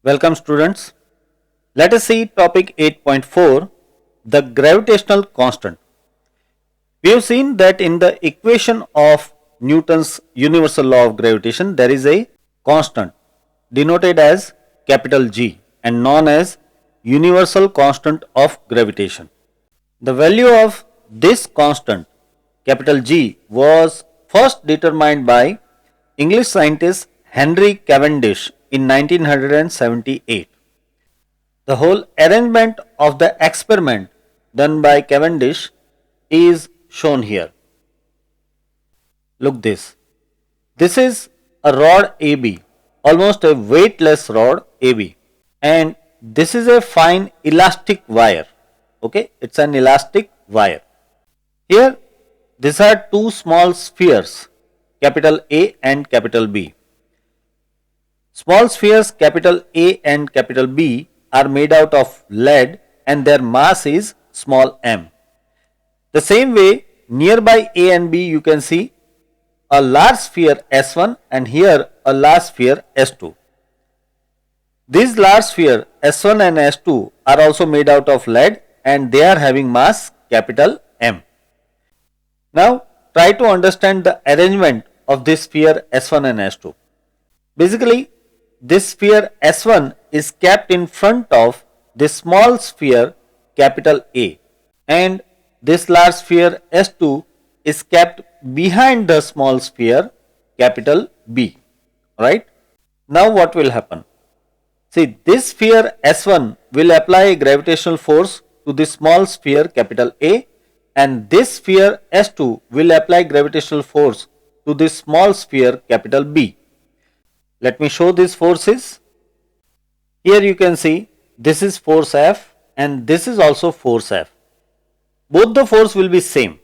Welcome students. Let us see topic 8.4, the gravitational constant. We have seen that in the equation of Newton's universal law of gravitation there is a constant denoted as capital G and known as universal constant of gravitation. The value of this constant capital G was first determined by English scientist Henry Cavendish in 1978. The whole arrangement of the experiment done by Cavendish is shown here. Look this. This is a rod AB, almost a weightless rod AB, and this is a fine elastic wire. Okay, it's an elastic wire. Here these are two small spheres, capital A and capital B. Small spheres capital A and capital B are made out of lead and their mass is small m. The same way, nearby A and B you can see a large sphere S1 and here a large sphere S2. These large sphere S1 and S2 are also made out of lead and they are having mass capital M. Now try to understand the arrangement of this sphere S1 and S2. Basically, this sphere S1 is kept in front of this small sphere capital A and this large sphere S2 is kept behind the small sphere capital B. Right? Now what will happen? See, this sphere S1 will apply a gravitational force to the small sphere capital A and this sphere S2 will apply gravitational force to the small sphere capital B. Let me show these forces. Here you can see this is force F and this is also force F. Both the force will be same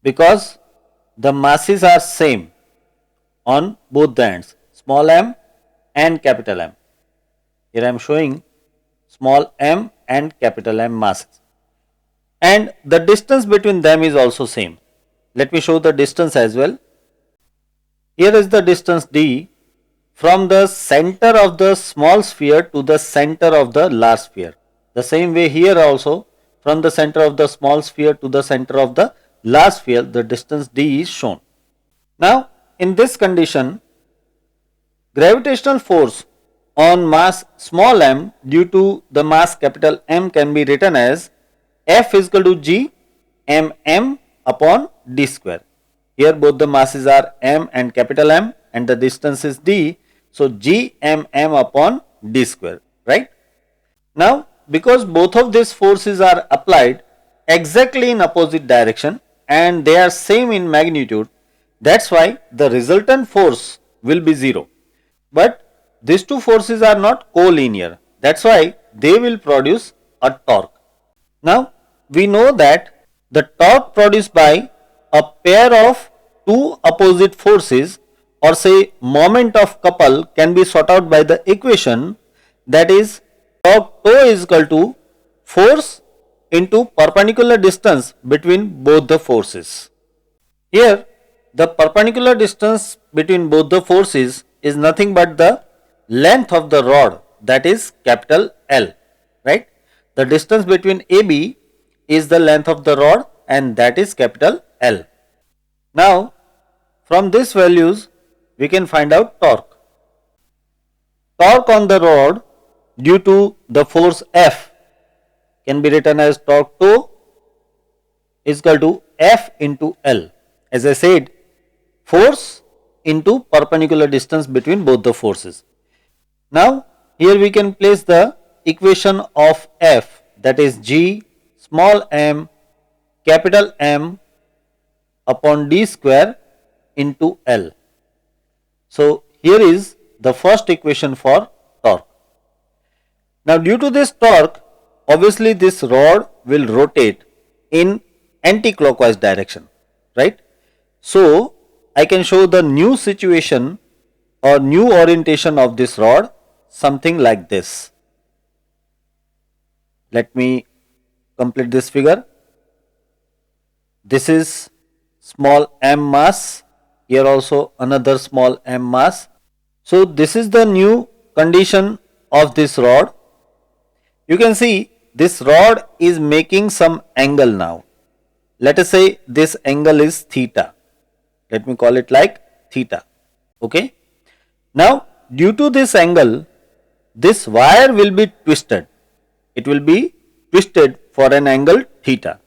because the masses are same on both the ends, small m and capital M. Here I am showing small m and capital M masses. And the distance between them is also same. Let me show the distance as well. Here is the distance d from the center of the small sphere to the center of the large sphere. The same way here also, from the center of the small sphere to the center of the large sphere, the distance d is shown. Now in this condition, gravitational force on mass small m due to the mass capital M can be written as F is equal to G mm upon d square. Here both the masses are m and capital M and the distance is d. So G mm upon d square, right? Now because both of these forces are applied exactly in opposite direction and they are same in magnitude, that's why the resultant force will be 0. But these two forces are not collinear, that's why they will produce a torque. Now we know that the torque produced by a pair of two opposite forces or say moment of couple can be sought out by the equation, that is torque tau is equal to force into perpendicular distance between both the forces. Here the perpendicular distance between both the forces is nothing but the length of the rod, that is capital L, right? The distance between AB is the length of the rod and that is capital L. Now from these values we can find out torque. Torque on the rod due to the force F can be written as torque tau is equal to F into L. As I said, force into perpendicular distance between both the forces. Now here we can place the equation of F, that is G small m capital M upon d square into L. So here is the first equation for torque. Now due to this torque, obviously this rod will rotate in anti-clockwise direction, right? So I can show the new situation or new orientation of this rod something like this. Let me complete this figure. This is small m mass, here also another small m mass. So this is the new condition of this rod, you can see this rod is making some angle now. Let us say this angle is theta. Let me call it like theta. Okay. Now, due to this angle, this wire will be twisted. It will be twisted for an angle theta.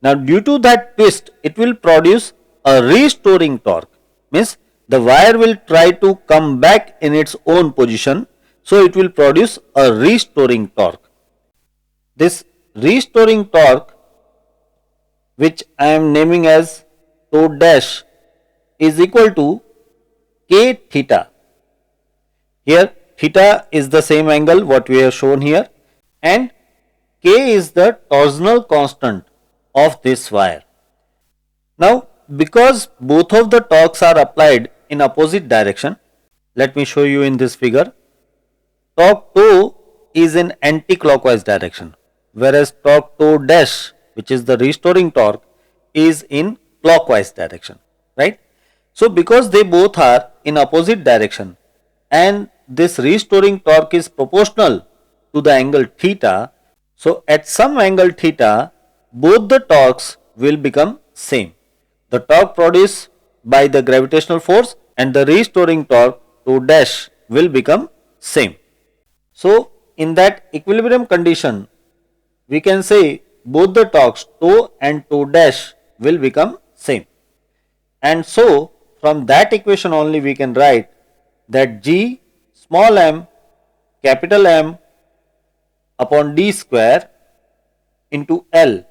Now, due to that twist, it will produce a restoring torque. Means the wire will try to come back in its own position. So, it will produce a restoring torque. This restoring torque, which I am naming as tau dash, is equal to k theta. Here theta is the same angle what we have shown here, and k is the torsional constant of this wire. Now, because both of the torques are applied in opposite direction, let me show you in this figure. Torque tau is in anti-clockwise direction, whereas torque tau dash, which is the restoring torque, is in clockwise direction, right? So, because they both are in opposite direction and this restoring torque is proportional to the angle theta, so at some angle theta, both the torques will become same. The torque produced by the gravitational force and the restoring torque tau dash will become same. So, in that equilibrium condition, we can say both the torques tau and tau dash will become same. And so, from that equation only we can write that G small m capital M upon d square into L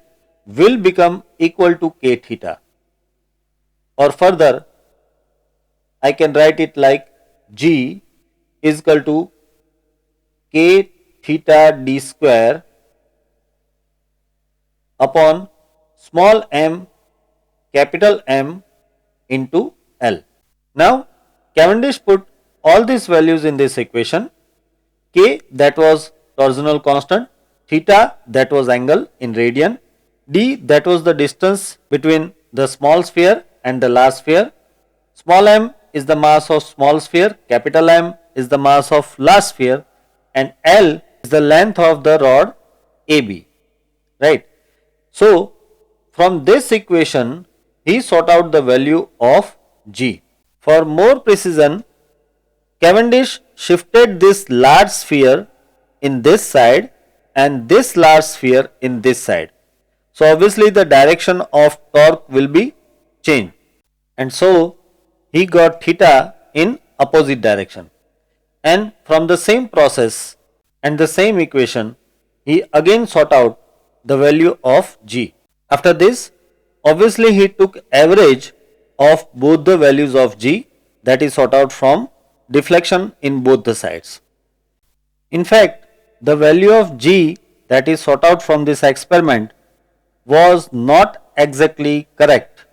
will become equal to k theta. Or further, I can write it like G is equal to k theta d square upon small m capital M into L. Now, Cavendish put all these values in this equation. K, that was torsional constant, theta, that was angle in radian, d, that was the distance between the small sphere and the large sphere, small m is the mass of small sphere, capital M is the mass of large sphere, and L is the length of the rod AB, right. So, from this equation, he sought out the value of G. For more precision, Cavendish shifted this large sphere in this side and this large sphere in this side. So, obviously the direction of torque will be changed, and so he got theta in opposite direction. And from the same process and the same equation, he again sought out the value of G. After this, obviously he took average of both the values of G, that is sought out from deflection in both the sides. In fact, the value of G that is sought out from this experiment was not exactly correct.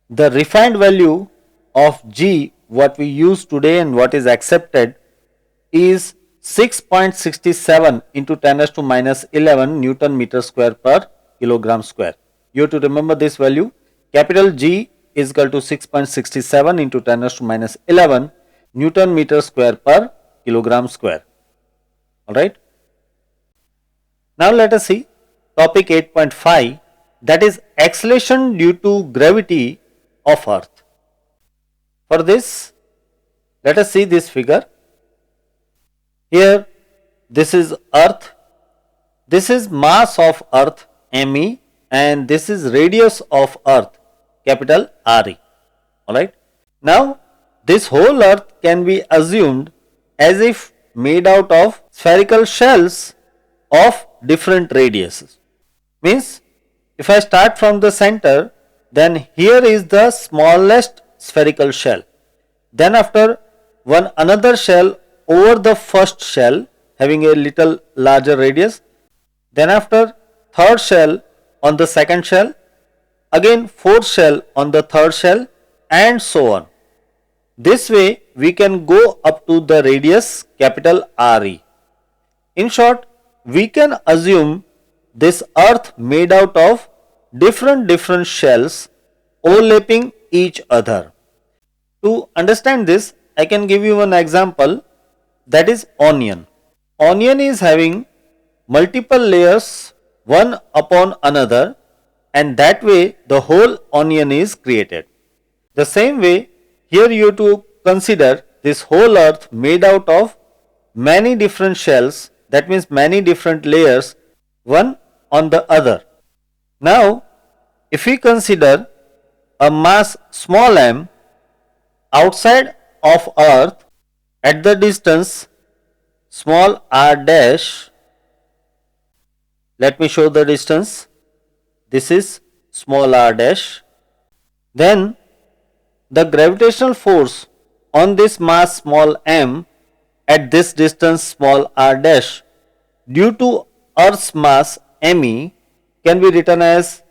The refined value of G, what we use today and what is accepted, is 6.67 into 10 raised to minus 11 Newton meter square per kilogram square. You have to remember this value. Capital G is equal to 6.67 into 10 raised to minus 11 Newton meter square per kilogram square. Alright. Now let us see topic 8.5, that is acceleration due to gravity of Earth. For this, let us see this figure. Here, this is Earth, this is mass of Earth ME, and this is radius of Earth capital RE. Alright. Now, this whole Earth can be assumed as if made out of spherical shells of different radiuses. Means, if I start from the center, then here is the smallest spherical shell. Then after one another shell over the first shell having a little larger radius, then after third shell on the second shell, again fourth shell on the third shell, and so on. This way we can go up to the radius capital RE. In short, we can assume this Earth made out of different shells overlapping each other. To understand this, I can give you one example, that is onion. onion is having multiple layers one upon another, and that way the whole onion is created. The same way, here you to consider this whole earth made out of many different shells, that means many different layers one on the other. Now if we consider a mass small m outside of earth at the distance small r dash, let me show the distance, this is small r dash, then the gravitational force on this mass small m at this distance small r dash due to earth's mass me can be written as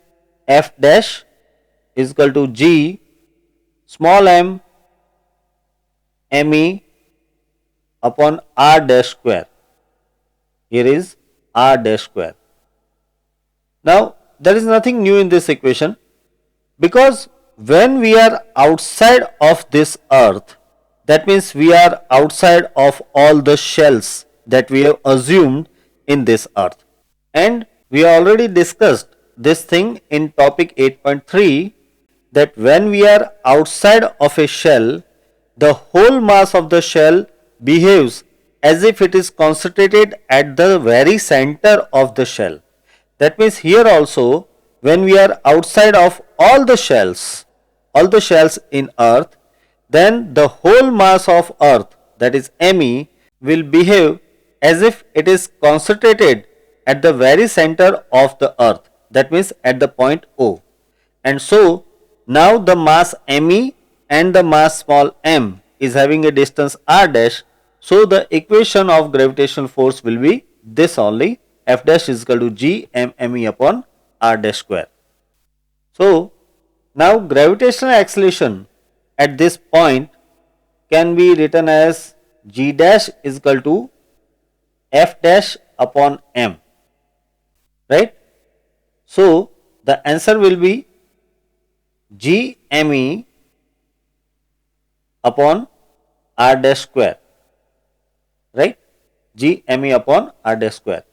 F dash is equal to g small m me upon r dash square. Here is r dash square. Now there is nothing new in this equation, because when we are outside of this earth, that means we are outside of all the shells that we have assumed in this earth, and we already discussed this thing in topic 8.3 that when we are outside of a shell, the whole mass of the shell behaves as if it is concentrated at the very center of the shell. That means here also when we are outside of all the shells in earth, then the whole mass of earth, that is me, will behave as if it is concentrated at the very center of the earth, that means at the point O. And so now the mass me and the mass small m is having a distance r dash, so the equation of gravitational force will be this only, F dash is equal to g m me upon r dash square. So now gravitational acceleration at this point can be written as g dash is equal to F dash upon m, right? So the answer will be g me upon r dash square, right? G me upon r dash square.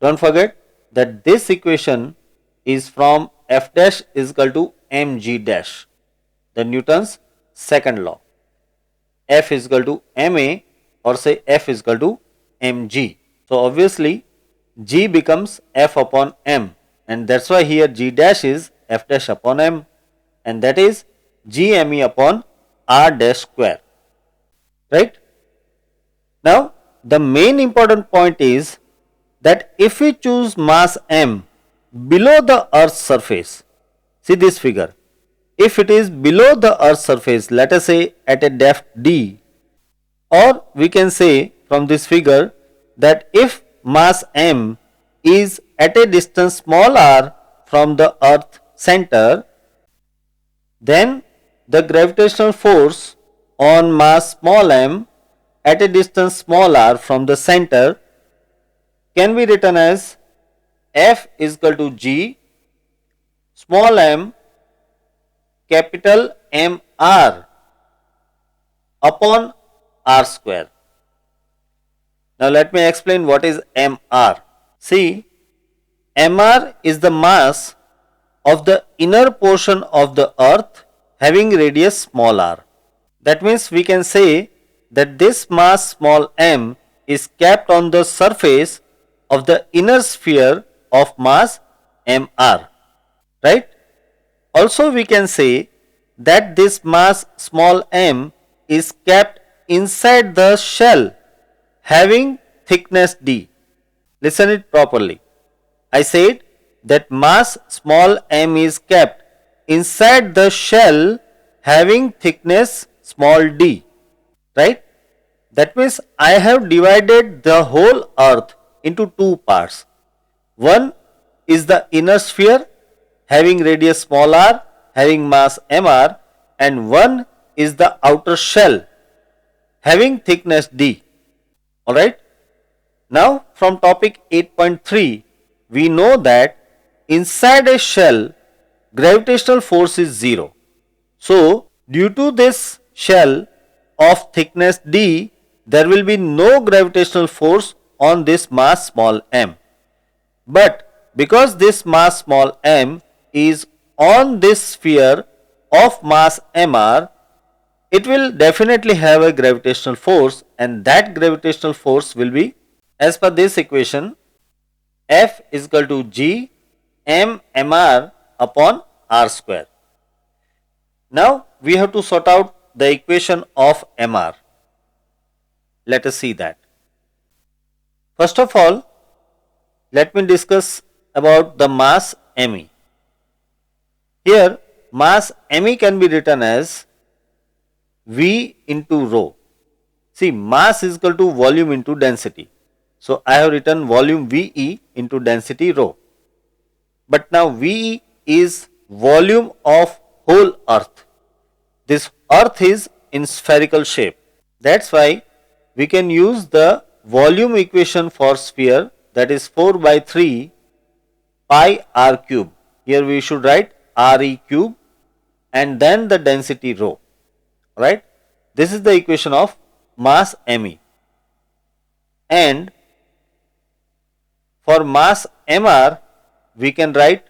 Don't forget that this equation is from F dash is equal to mg dash, the Newton's second law. F is equal to ma, or say F is equal to mg. So obviously g becomes F upon m, and that's why here g dash is F dash upon m, and that is g me upon r dash square, right? Now the main important point is that if we choose mass m below the earth's surface, see this figure, if it is below the earth's surface, let us say at a depth d, or we can say from this figure that if mass m is at a distance small r from the earth center, then the gravitational force on mass small m at a distance small r from the center can be written as F is equal to g small m capital M r upon r square. Now let me explain what is mr. See, mr is the mass of the inner portion of the earth having radius small r. That means we can say that this mass small m is kept on the surface of the inner sphere of mass mr, right? Also we can say that this mass small m is kept inside the shell having thickness d. Listen it properly. I said that mass small m is kept inside the shell having thickness small d, right? That means I have divided the whole earth into two parts. One is the inner sphere having radius small r having mass mr, and one is the outer shell having thickness d. Alright. Now from topic 8.3 we know that inside a shell gravitational force is 0. So due to this shell of thickness d, there will be no gravitational force on this mass small m. But because this mass small m is on this sphere of mass mr, it will definitely have a gravitational force, and that gravitational force will be, as per this equation, F is equal to G m mr upon r square. Now we have to sort out the equation of mr. Let us see that. First of all, let me discuss about the mass me. Here mass me can be written as V into rho. See, mass is equal to volume into density. So I have written volume VE into density rho. But now VE is volume of whole earth. This earth is in spherical shape. That's why we can use the volume equation for sphere, that is 4 by 3 pi r cube. Here we should write re cube and then the density rho. Right? This is the equation of mass me. And for mass mr, we can write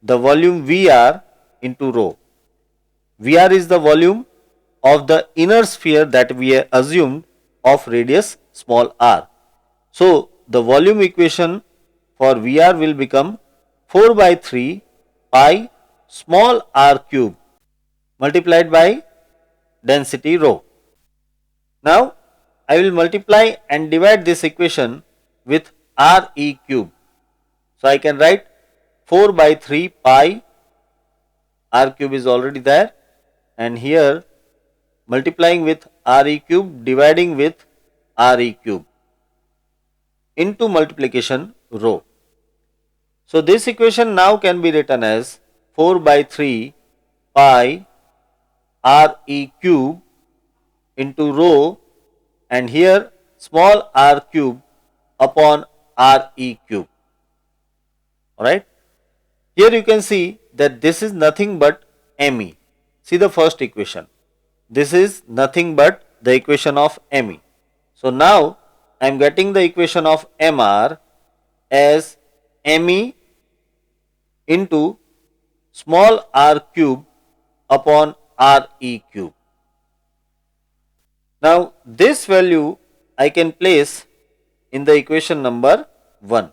the volume Vr into rho. Vr is the volume of the inner sphere that we assumed of radius small r. So the volume equation for Vr will become 4 by 3 pi small r cube multiplied by density rho. Now I will multiply and divide this equation with re cube. So I can write 4 by 3 pi, r cube is already there, and here multiplying with re cube, dividing with re cube into multiplication rho. So this equation now can be written as 4 by 3 pi re cube into rho, and here small r cube upon re cube. Alright. Here you can see that this is nothing but me. See the first equation. This is nothing but the equation of me. So now I am getting the equation of mr as me into small r cube upon re cube. Now this value I can place in the equation number 1.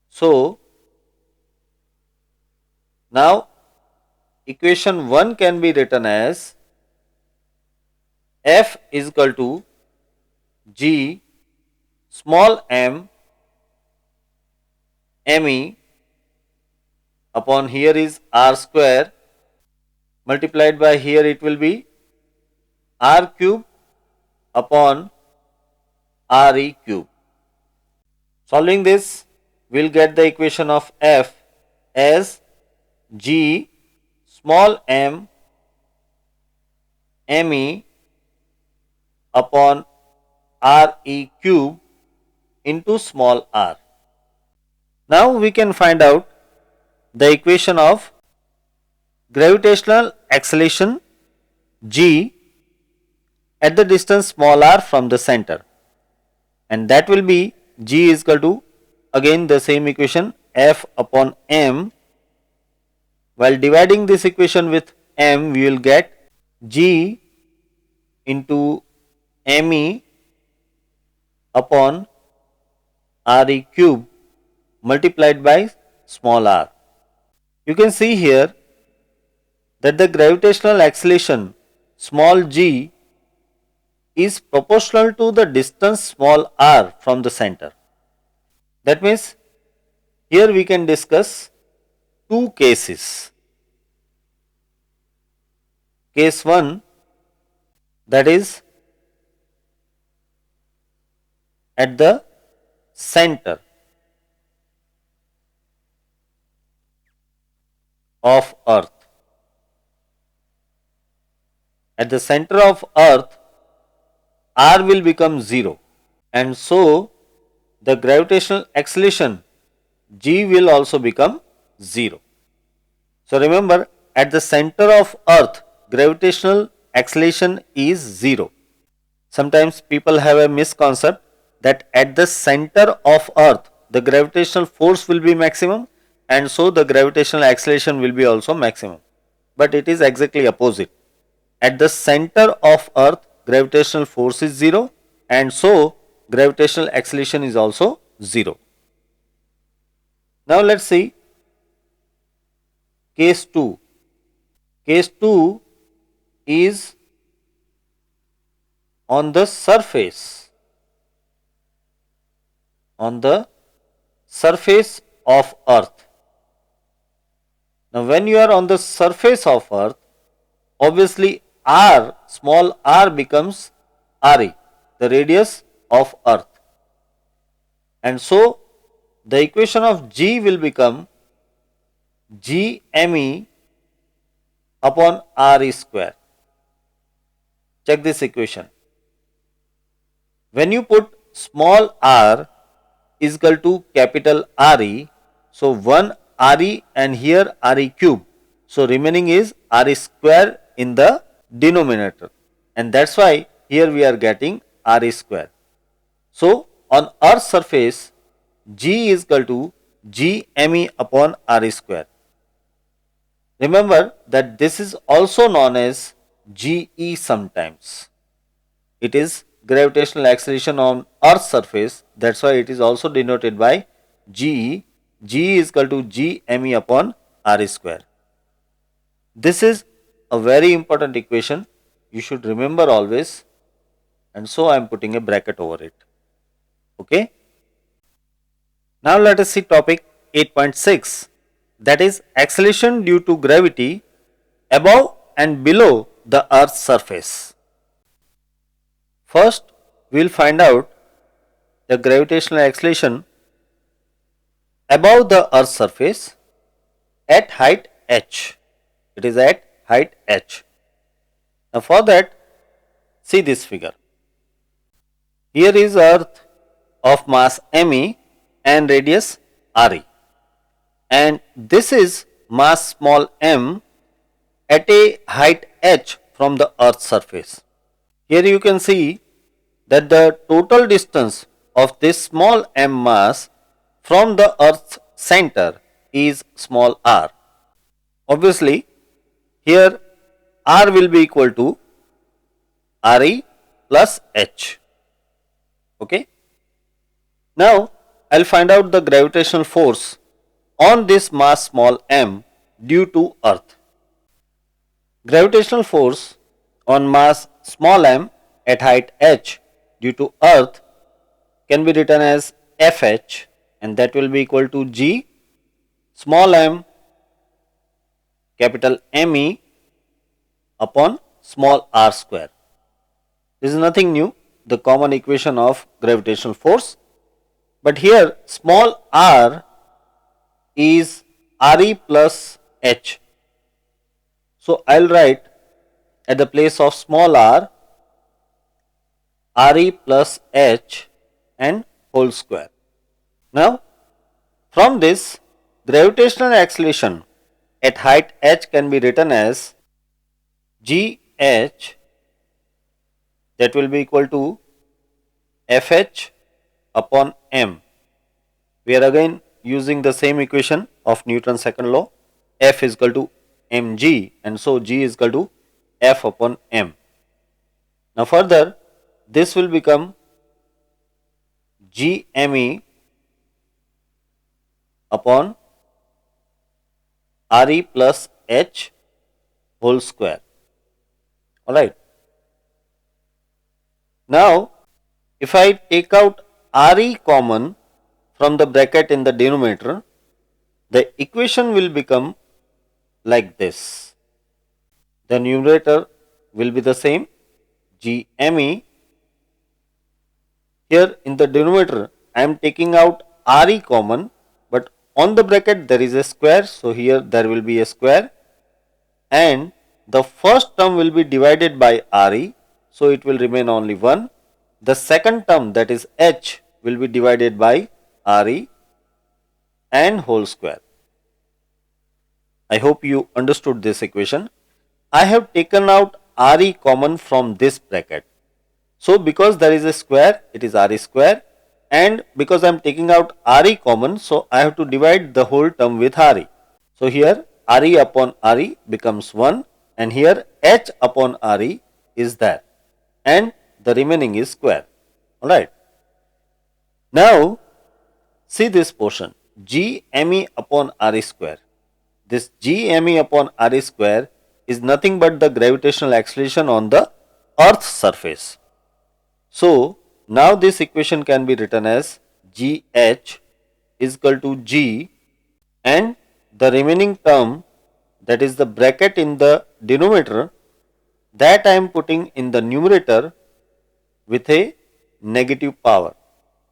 So now equation 1 can be written as F is equal to G small m me upon here is r square multiplied by here it will be r cube upon re cube. Solving this, we will get the equation of F as G small m me upon re cube into small r. Now we can find out the equation of gravitational acceleration G at the distance small r from the center, and that will be G is equal to, again the same equation, F upon m. While dividing this equation with m, we will get G into me upon re cube multiplied by small r. You can see here that the gravitational acceleration small g is proportional to the distance small r from the center. That means here we can discuss two cases. Case 1, that is at the center of earth. At the center of earth, r will become 0, and so the gravitational acceleration g will also become 0. So remember, at the center of earth, gravitational acceleration is 0. Sometimes people have a misconcept that at the center of earth the gravitational force will be maximum and so the gravitational acceleration will be also maximum. But it is exactly opposite. At the center of earth gravitational force is 0 and so gravitational acceleration is also 0. Now let us see case 2. Case 2 is on the surface of earth. Now when you are on the surface of earth, obviously r, small r becomes re, the radius of earth, and so the equation of g will become gme upon re square. Check this equation. When you put small r is equal to capital RE, so 1 RE and here RE cube, so remaining is RE square in the denominator, and that's why here we are getting RE square. So on earth's surface G is equal to gme upon RE square. Remember that this is also known as GE sometimes. It is gravitational acceleration on earth's surface, that's why it is also denoted by GE. G is equal to gme upon RE square. This is a very important equation, you should remember always, and so I am putting a bracket over it. Okay. Now let us see topic 8.6, that is acceleration due to gravity above and below the earth's surface. First we will find out the gravitational acceleration above the earth's surface at height h. It is at height h. Now for that, see this figure. Here is earth of mass me and radius re, and this is mass small m at a height h from the earth's surface. Here you can see that the total distance of this small m mass from the earth's center is small r. Obviously here r will be equal to re plus h. Okay. Now I will find out the gravitational force on this mass small m due to earth. Gravitational force on mass small m at height h due to earth can be written as Fh, and that will be equal to G small m capital Me upon small r square. This is nothing new, the common equation of gravitational force, but here small r is Re plus h. So I will write at the place of small r Re plus h and whole square. Now from this gravitational acceleration at height h can be written as Gh, that will be equal to Fh upon m. We are again using the same equation of Newton's second law. F is equal to mg, and so G is equal to F upon m. Now further this will become Gme upon Re plus h whole square. Alright. Now if I take out Re common from the bracket in the denominator, the equation will become like this. The numerator will be the same, Gme. Here in the denominator I am taking out Re common, but on the bracket there is a square, so here there will be a square, and the first term will be divided by Re, so it will remain only 1. The second term, that is h, will be divided by Re and whole square. I hope you understood this equation. I have taken out RE common from this bracket. So because there is a square, it is RE square, and because I am taking out RE common, so I have to divide the whole term with RE. So here RE upon RE becomes 1, and here H upon RE is there, and the remaining is square. Alright. Now see this portion, G ME upon RE square. This G ME upon RE square is nothing but the gravitational acceleration on the Earth's surface. So now this equation can be written as GH is equal to G, and the remaining term, that is the bracket in the denominator, that I am putting in the numerator with a negative power.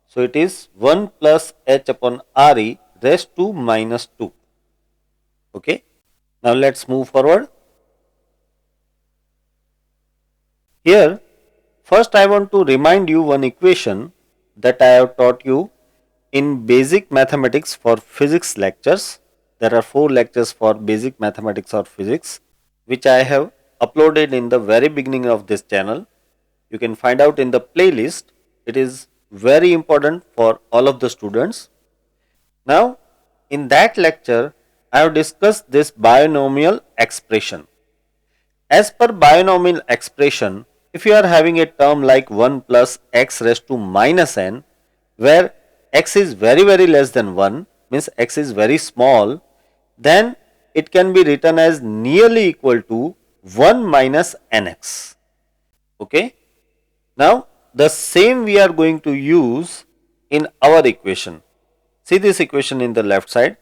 So it is 1 plus H upon RE raised to minus 2. Okay. Now let's move forward. Here first I want to remind you one equation that I have taught you in basic mathematics for physics lectures. There are 4 lectures for basic mathematics or physics which I have uploaded in the very beginning of this channel. You can find out in the playlist. It is very important for all of the students. Now in that lecture I have discussed this binomial expression. As per binomial expression, if you are having a term like 1 plus x raised to minus n, where x is very less than 1, means x is very small, then it can be written as nearly equal to 1 minus nx. Okay. Now the same we are going to use in our equation. See this equation in the left side.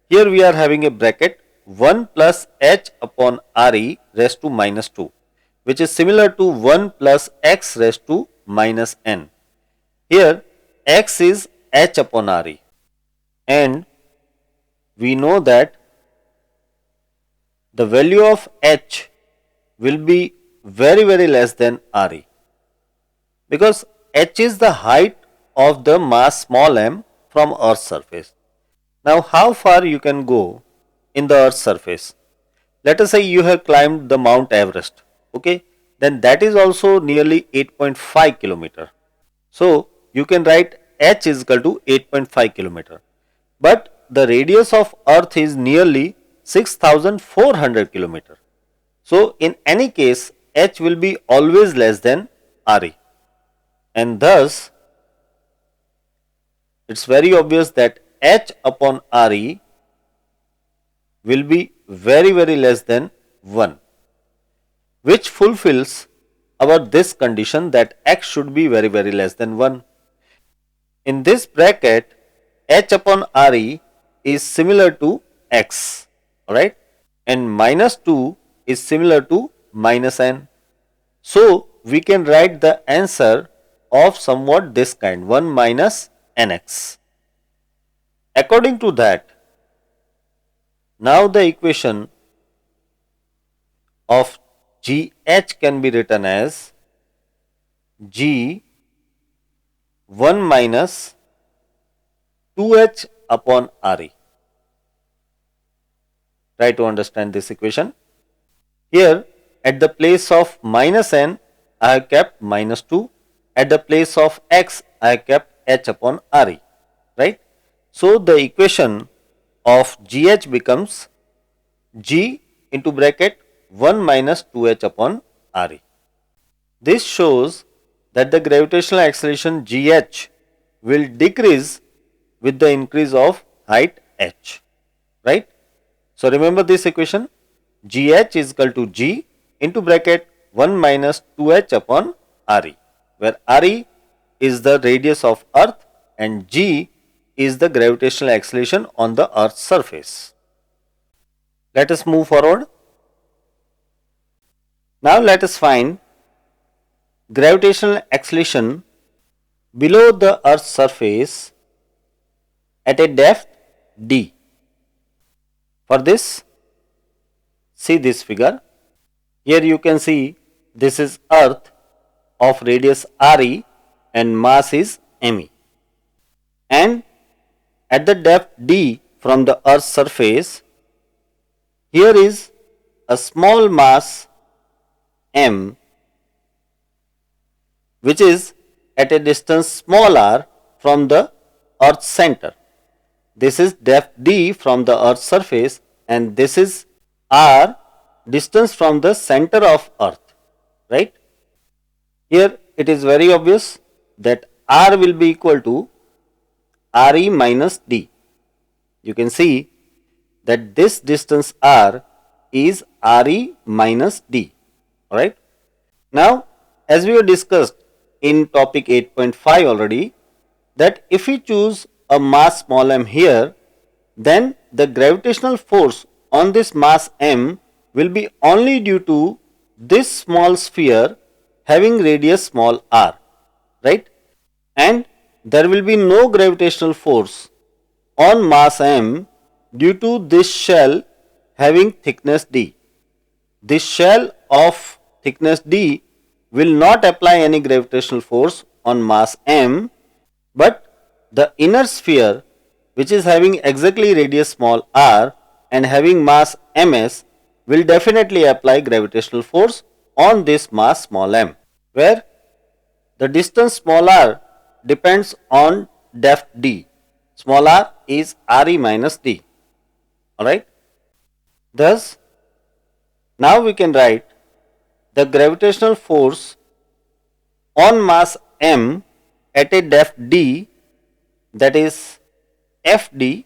Here we are having a bracket 1 plus h upon RE raised to minus 2, which is similar to 1 plus x raised to minus n. Here x is h upon RE, and we know that the value of h will be very less than RE, because h is the height of the mass small m from Earth's surface. Now how far you can go in the Earth's surface? Let us say you have climbed the Mount Everest, okay, then that is also nearly 8.5 kilometer. So you can write h is equal to 8.5 kilometer, but the radius of Earth is nearly 6400 kilometer. So in any case h will be always less than RE, and thus it is very obvious that h upon RE will be very less than 1, which fulfills our this condition that x should be very less than 1. In this bracket, h upon RE is similar to x, alright, and minus 2 is similar to minus n. So we can write the answer of somewhat this kind, 1 minus nx. According to that, now the equation of GH can be written as G 1 minus 2h upon RE. Try to understand this equation. Here at the place of minus n I have kept minus 2, at the place of x I have kept h upon RE, right. So the equation of GH becomes G into bracket 1 minus 2h upon RE. This shows that the gravitational acceleration GH will decrease with the increase of height h, right. So remember this equation, GH is equal to G into bracket 1 minus 2h upon RE, where RE is the radius of Earth and G is the gravitational acceleration on the Earth's surface. Let us move forward. Now let us find gravitational acceleration below the Earth's surface at a depth d. For this, see this figure. Here you can see this is Earth of radius RE and mass is ME, and at the depth d from the Earth's surface, here is a small mass m, which is at a distance small r from the Earth's center. This is depth d from the Earth's surface, and this is r distance from the center of Earth, right? Here it is very obvious that r will be equal to re minus d. You can see that this distance r is re minus d, alright. Now, as we have discussed in topic 8.5 already, that if we choose a mass small m here, then the gravitational force on this mass m will be only due to this small sphere having radius small r, right? And there will be no gravitational force on mass m due to this shell having thickness d. This shell of thickness d will not apply any gravitational force on mass m, but the inner sphere, which is having exactly radius small r and having mass ms, will definitely apply gravitational force on this mass small m, where the distance small r depends on depth d. Small r is re minus d, alright. Thus, now we can write the gravitational force on mass m at a depth d, that is Fd,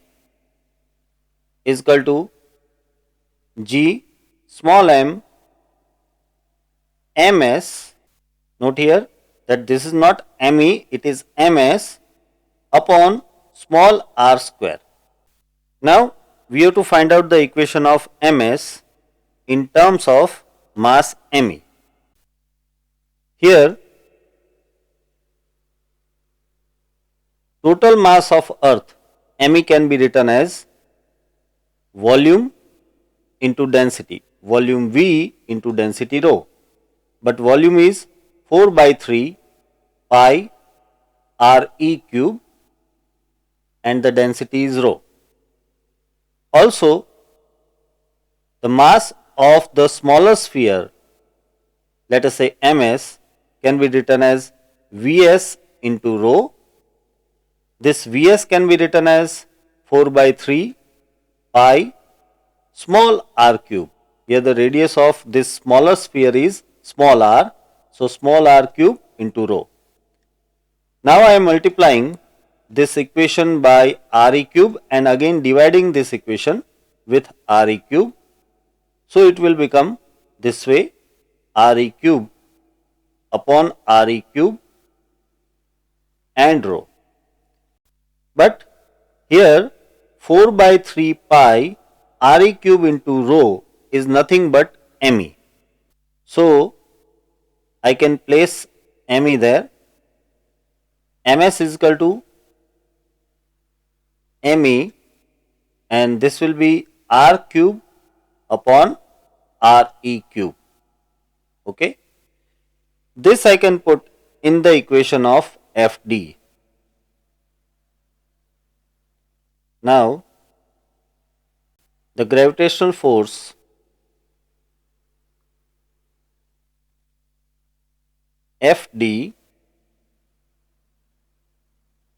is equal to g small m ms. Note here that this is not me, it is ms upon small r square. Now we have to find out the equation of ms in terms of mass me. Here total mass of earth me can be written as volume into density, volume V into density rho, but volume is 4 by 3 pi Re cube and the density is rho. Also, the mass of the smaller sphere, let us say ms, can be written as Vs into rho. This Vs can be written as 4 by 3 pi small r cube. Here the radius of this smaller sphere is small r, so small r cube into rho. Now I am multiplying this equation by Re cube and again dividing this equation with Re cube. So it will become this way, Re cube upon Re cube and rho. But here 4 by 3 pi Re cube into rho is nothing but me. So I can place me there. Ms is equal to me, and this will be r cube upon Re cube. Okay. This I can put in the equation of Fd. Now the gravitational force Fd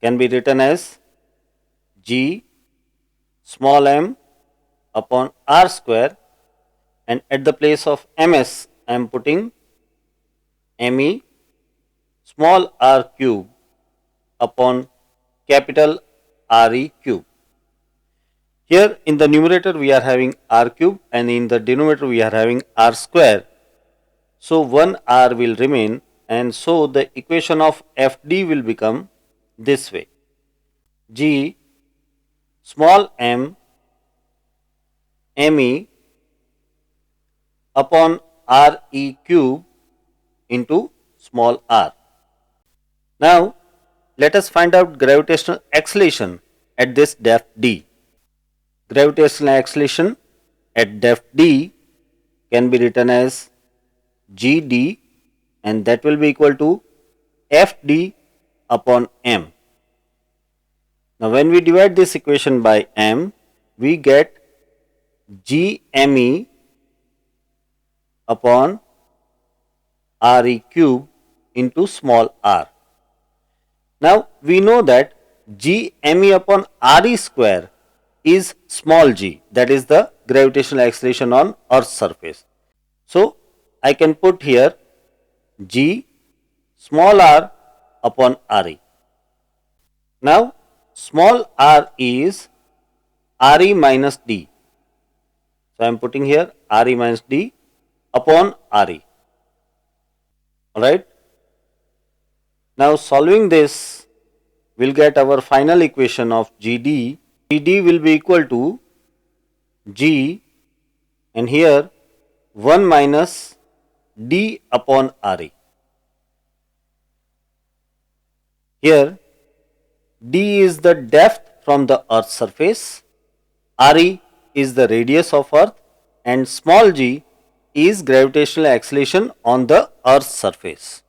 can be written as g small m upon r square, and at the place of ms I am putting me small r cube upon capital Re cube. Here in the numerator we are having r cube and in the denominator we are having r square. So one r will remain, and so the equation of Fd will become this way: g small m me upon Re cube into small r. Now let us find out gravitational acceleration at this depth d. Gravitational acceleration at depth d can be written as gd, and that will be equal to Fd upon m. Now when we divide this equation by m, we get gme upon Re cube into small r. Now we know that g me upon Re square is small g, that is the gravitational acceleration on Earth's surface. So I can put here g small r upon Re. Now small r is Re minus d. So I am putting here Re minus d upon Re. Alright. Now solving this, we'll get our final equation of Gd. Gd will be equal to G, and here 1 minus d upon Re. Here d is the depth from the Earth's surface, Re is the radius of Earth, and small g is gravitational acceleration on the Earth's surface.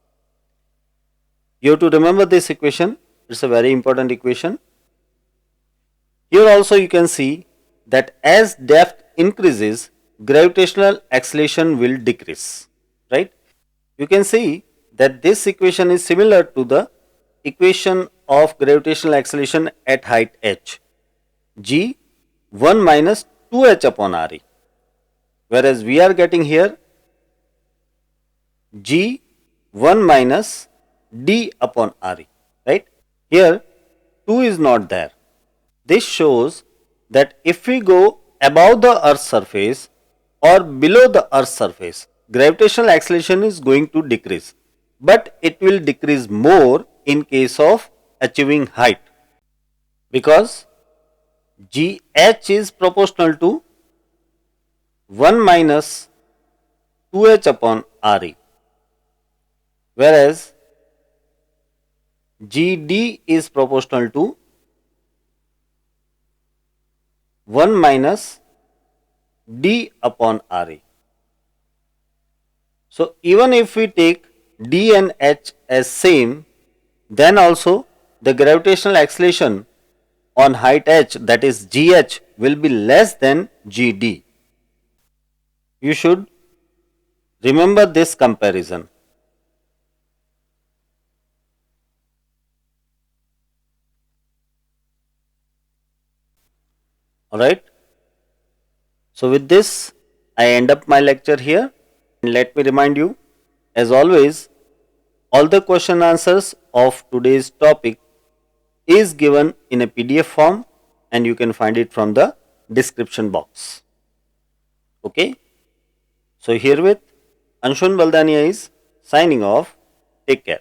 You have to remember this equation, it's a very important equation. Here also you can see that as depth increases, gravitational acceleration will decrease, right? You can see that this equation is similar to the equation of gravitational acceleration at height h, g 1 minus 2h upon Re, whereas we are getting here g 1 minus d upon Re, right? Here 2 is not there. This shows that if we go above the Earth's surface or below the Earth's surface, gravitational acceleration is going to decrease, but it will decrease more in case of achieving height, because gh is proportional to 1 minus 2h upon Re, whereas Gd is proportional to 1 minus d upon Re. So even if we take d and h as same, then also the gravitational acceleration on height h, that is gh, will be less than gd. You should remember this comparison. Alright. So with this, I end up my lecture here, and let me remind you, as always, all the question answers of today's topic is given in a PDF form, and you can find it from the description box. Okay. So herewith, Anshul Baldania is signing off. Take care.